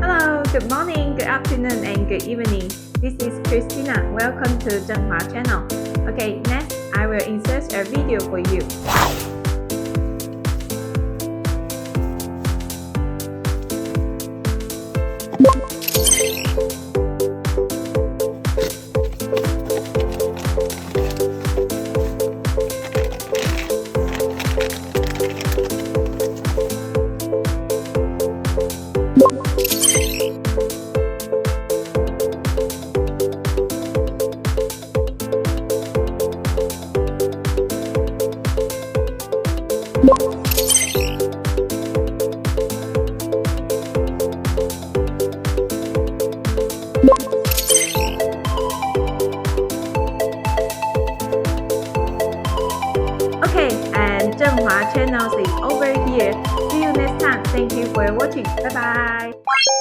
Hello, good morning, good afternoon, and good evening. This is Christina. Welcome to Zhenhua channel. Okay, next I will insert a video for you. Okay, and Zhenhua channel is over here. See you next time. Thank you for watching. Bye bye.